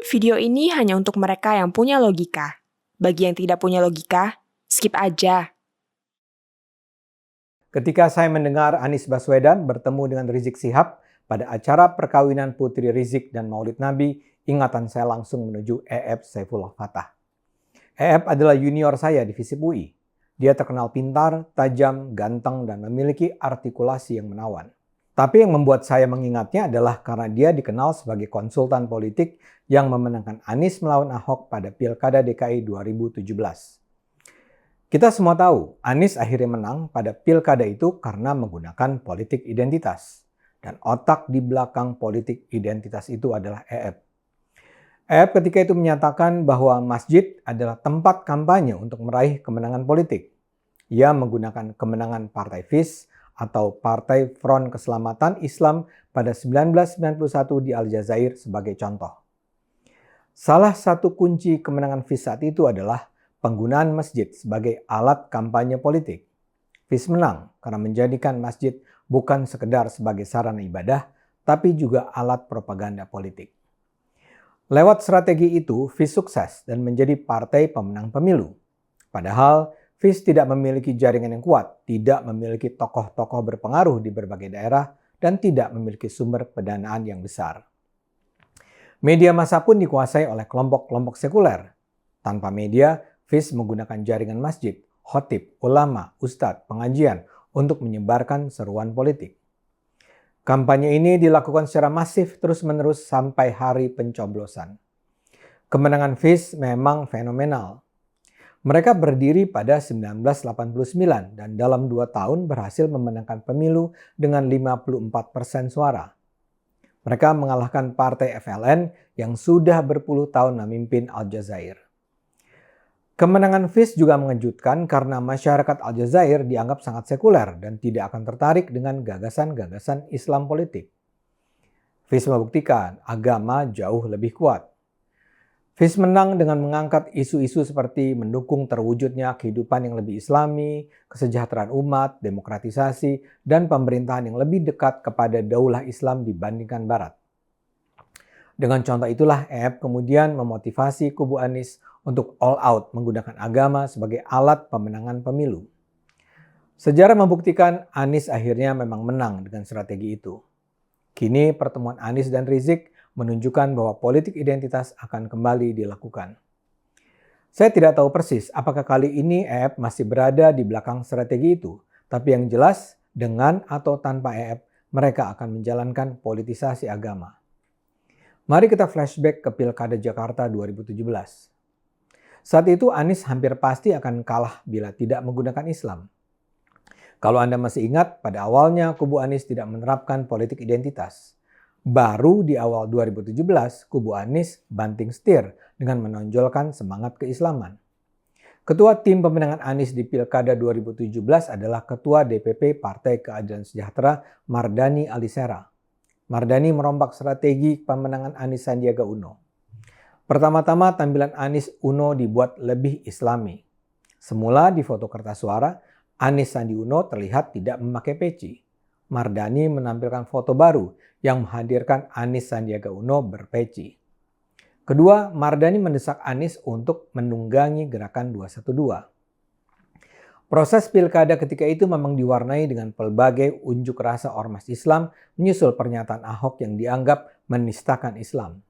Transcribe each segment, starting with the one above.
Video ini hanya untuk mereka yang punya logika. Bagi yang tidak punya logika, skip aja. Ketika saya mendengar Anies Baswedan bertemu dengan Rizik Syihab pada acara perkawinan Putri Rizik dan Maulid Nabi, ingatan saya langsung menuju E.F. Saifullah Fattah. E.F. adalah junior saya di FISIP UI. Dia terkenal pintar, tajam, ganteng, dan memiliki artikulasi yang menawan. Tapi yang membuat saya mengingatnya adalah karena dia dikenal sebagai konsultan politik yang memenangkan Anies melawan Ahok pada Pilkada DKI 2017. Kita semua tahu, Anies akhirnya menang pada pilkada itu karena menggunakan politik identitas. Dan otak di belakang politik identitas itu adalah E.F. E.F. ketika itu menyatakan bahwa masjid adalah tempat kampanye untuk meraih kemenangan politik. Ia menggunakan kemenangan Partai FIS atau Partai Front Keselamatan Islam pada 1991 di Aljazair sebagai contoh. Salah satu kunci kemenangan FIS saat itu adalah penggunaan masjid sebagai alat kampanye politik. FIS menang karena menjadikan masjid bukan sekedar sebagai sarana ibadah, tapi juga alat propaganda politik. Lewat strategi itu, FIS sukses dan menjadi partai pemenang pemilu. Padahal, FIS tidak memiliki jaringan yang kuat, tidak memiliki tokoh-tokoh berpengaruh di berbagai daerah, dan tidak memiliki sumber pendanaan yang besar. Media massa pun dikuasai oleh kelompok-kelompok sekuler. Tanpa media, FIS menggunakan jaringan masjid, khotib, ulama, ustadz, pengajian untuk menyebarkan seruan politik. Kampanye ini dilakukan secara masif terus-menerus sampai hari pencoblosan. Kemenangan FIS memang fenomenal. Mereka berdiri pada 1989 dan dalam 2 tahun berhasil memenangkan pemilu dengan 54% suara. Mereka mengalahkan partai FLN yang sudah berpuluh tahun memimpin Aljazair. Kemenangan FIS juga mengejutkan karena masyarakat Aljazair dianggap sangat sekuler dan tidak akan tertarik dengan gagasan-gagasan Islam politik. FIS membuktikan agama jauh lebih kuat. FIS menang dengan mengangkat isu-isu seperti mendukung terwujudnya kehidupan yang lebih islami, kesejahteraan umat, demokratisasi, dan pemerintahan yang lebih dekat kepada daulah Islam dibandingkan Barat. Dengan contoh itulah E.F. kemudian memotivasi kubu Anies untuk all out menggunakan agama sebagai alat pemenangan pemilu. Sejarah membuktikan Anies akhirnya memang menang dengan strategi itu. Kini pertemuan Anies dan Rizik menunjukkan bahwa politik identitas akan kembali dilakukan. Saya tidak tahu persis apakah kali ini E.F. masih berada di belakang strategi itu, tapi yang jelas dengan atau tanpa E.F. mereka akan menjalankan politisasi agama. Mari kita flashback ke Pilkada Jakarta 2017. Saat itu Anies hampir pasti akan kalah bila tidak menggunakan Islam. Kalau Anda masih ingat, pada awalnya kubu Anies tidak menerapkan politik identitas. Baru di awal 2017, kubu Anies banting setir dengan menonjolkan semangat keislaman. Ketua tim pemenangan Anies di Pilkada 2017 adalah Ketua DPP Partai Keadilan Sejahtera Mardani Alisera. Mardani merombak strategi pemenangan Anies Sandiaga Uno. Pertama-tama tampilan Anies Uno dibuat lebih islami. Semula di foto kertas suara, Anies Sandi Uno terlihat tidak memakai peci. Mardani menampilkan foto baru yang menghadirkan Anies Sandiaga Uno berpeci. Kedua, Mardani mendesak Anies untuk menunggangi gerakan 212. Proses pilkada ketika itu memang diwarnai dengan pelbagai unjuk rasa ormas Islam menyusul pernyataan Ahok yang dianggap menistakan Islam.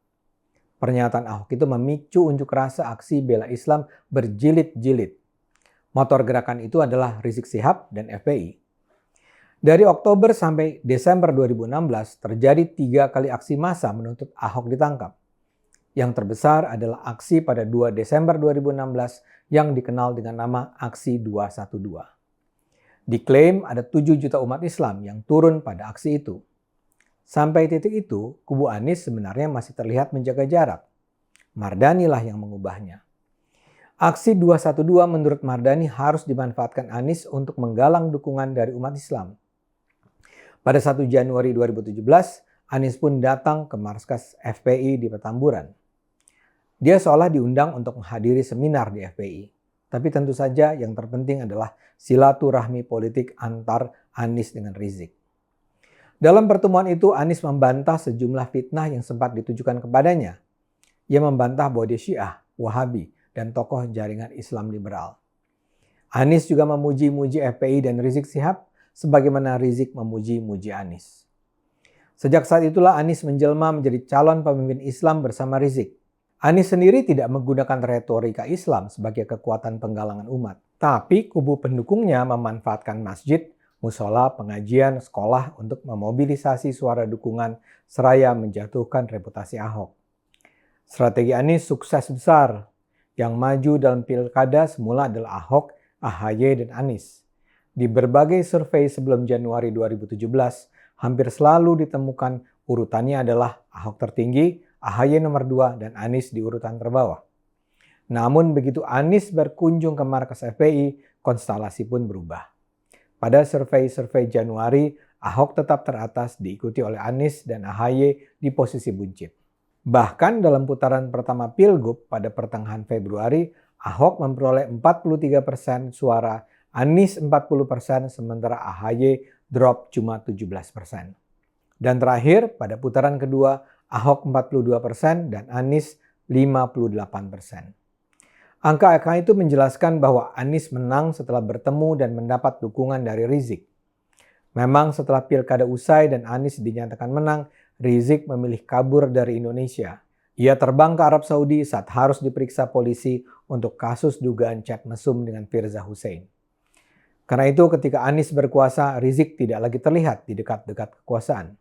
Pernyataan Ahok itu memicu unjuk rasa aksi bela Islam berjilid-jilid. Motor gerakan itu adalah Rizik Syihab dan FPI. Dari Oktober sampai Desember 2016 terjadi 3 kali aksi massa menuntut Ahok ditangkap. Yang terbesar adalah aksi pada 2 Desember 2016 yang dikenal dengan nama Aksi 212. Diklaim ada 7 juta umat Islam yang turun pada aksi itu. Sampai titik itu, kubu Anies sebenarnya masih terlihat menjaga jarak. Mardani lah yang mengubahnya. Aksi 212 menurut Mardani harus dimanfaatkan Anies untuk menggalang dukungan dari umat Islam. Pada 1 Januari 2017, Anies pun datang ke markas FPI di Petamburan. Dia seolah diundang untuk menghadiri seminar di FPI. Tapi tentu saja yang terpenting adalah silaturahmi politik antar Anies dengan Rizik. Dalam pertemuan itu, Anies membantah sejumlah fitnah yang sempat ditujukan kepadanya. Ia membantah bahwa dia Syiah, Wahabi, dan tokoh jaringan Islam liberal. Anies juga memuji-muji FPI dan Rizik Syihab sebagaimana Rizik memuji-muji Anies. Sejak saat itulah Anies menjelma menjadi calon pemimpin Islam bersama Rizik. Anies sendiri tidak menggunakan retorika Islam sebagai kekuatan penggalangan umat, tapi kubu pendukungnya memanfaatkan masjid, musola, pengajian, sekolah untuk memobilisasi suara dukungan seraya menjatuhkan reputasi Ahok. Strategi Anies sukses besar. Yang maju dalam pilkada semula adalah Ahok, AHY, dan Anies. Di berbagai survei sebelum Januari 2017, hampir selalu ditemukan urutannya adalah Ahok tertinggi, AHY nomor 2, dan Anies di urutan terbawah. Namun begitu Anies berkunjung ke markas FPI, konstelasi pun berubah. Pada survei Januari, Ahok tetap teratas diikuti oleh Anies dan AHY di posisi buncit. Bahkan dalam putaran pertama Pilgub pada pertengahan Februari, Ahok memperoleh 43% suara, Anies 40%, sementara AHY drop cuma 17%. Dan terakhir, pada putaran kedua, Ahok 42% dan Anies 58%. Angka-angka itu menjelaskan bahwa Anies menang setelah bertemu dan mendapat dukungan dari Rizik. Memang setelah pilkada usai dan Anies dinyatakan menang, Rizik memilih kabur dari Indonesia. Ia terbang ke Arab Saudi saat harus diperiksa polisi untuk kasus dugaan chat mesum dengan Firza Husein. Karena itu ketika Anies berkuasa, Rizik tidak lagi terlihat di dekat-dekat kekuasaan.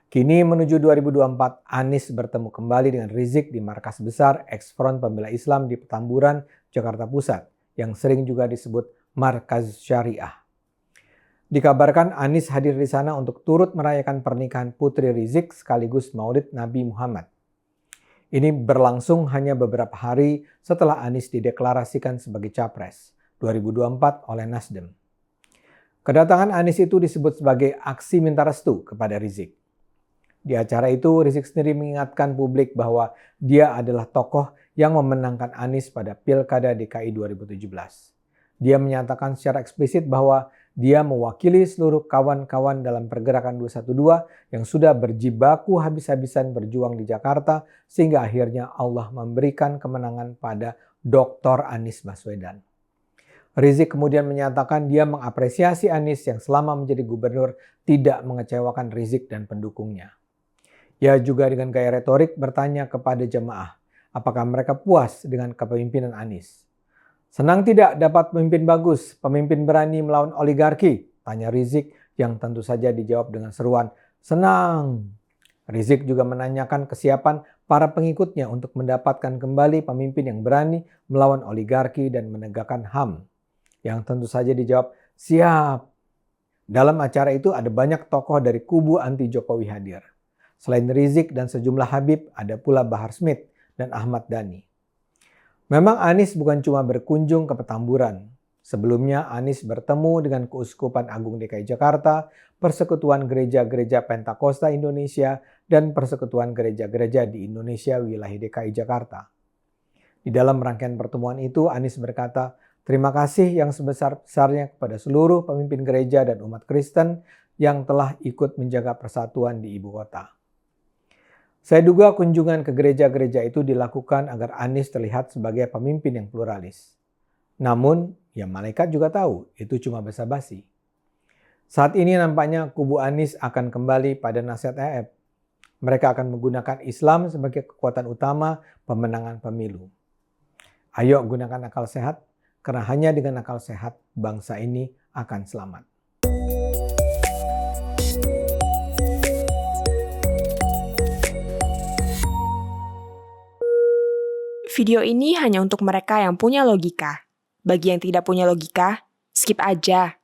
Kini menuju 2024, Anies bertemu kembali dengan Rizik di markas besar Ex-Front Pembela Islam di Petamburan, Jakarta Pusat, yang sering juga disebut Markaz Syariah. Dikabarkan Anies hadir di sana untuk turut merayakan pernikahan putri Rizik sekaligus Maulid Nabi Muhammad. Ini berlangsung hanya beberapa hari setelah Anies dideklarasikan sebagai Capres 2024 oleh Nasdem. Kedatangan Anies itu disebut sebagai aksi minta restu kepada Rizik. Di acara itu, Rizik sendiri mengingatkan publik bahwa dia adalah tokoh yang memenangkan Anies pada Pilkada DKI 2017. Dia menyatakan secara eksplisit bahwa dia mewakili seluruh kawan-kawan dalam pergerakan 212 yang sudah berjibaku habis-habisan berjuang di Jakarta sehingga akhirnya Allah memberikan kemenangan pada Dr. Anies Baswedan. Rizik kemudian menyatakan dia mengapresiasi Anies yang selama menjadi gubernur tidak mengecewakan Rizik dan pendukungnya. Ia juga dengan gaya retorik bertanya kepada jemaah, apakah mereka puas dengan kepemimpinan Anies. Senang tidak dapat pemimpin bagus, pemimpin berani melawan oligarki? Tanya Rizik yang tentu saja dijawab dengan seruan, senang. Rizik juga menanyakan kesiapan para pengikutnya untuk mendapatkan kembali pemimpin yang berani melawan oligarki dan menegakkan HAM. Yang tentu saja dijawab, siap. Dalam acara itu ada banyak tokoh dari kubu anti Jokowi hadir. Selain Rizik dan sejumlah Habib, ada pula Bahar Smith dan Ahmad Dhani. Memang Anies bukan cuma berkunjung ke Petamburan. Sebelumnya Anies bertemu dengan Keuskupan Agung DKI Jakarta, Persekutuan Gereja-Gereja Pentakosta Indonesia, dan Persekutuan Gereja-Gereja di Indonesia wilayah DKI Jakarta. Di dalam rangkaian pertemuan itu, Anies berkata, terima kasih yang sebesar-besarnya kepada seluruh pemimpin gereja dan umat Kristen yang telah ikut menjaga persatuan di ibu kota. Saya duga kunjungan ke gereja-gereja itu dilakukan agar Anies terlihat sebagai pemimpin yang pluralis. Namun, ya malaikat juga tahu itu cuma basa-basi. Saat ini nampaknya kubu Anies akan kembali pada nasihat EF. Mereka akan menggunakan Islam sebagai kekuatan utama pemenangan pemilu. Ayo gunakan akal sehat, karena hanya dengan akal sehat bangsa ini akan selamat. Video ini hanya untuk mereka yang punya logika. Bagi yang tidak punya logika, skip aja.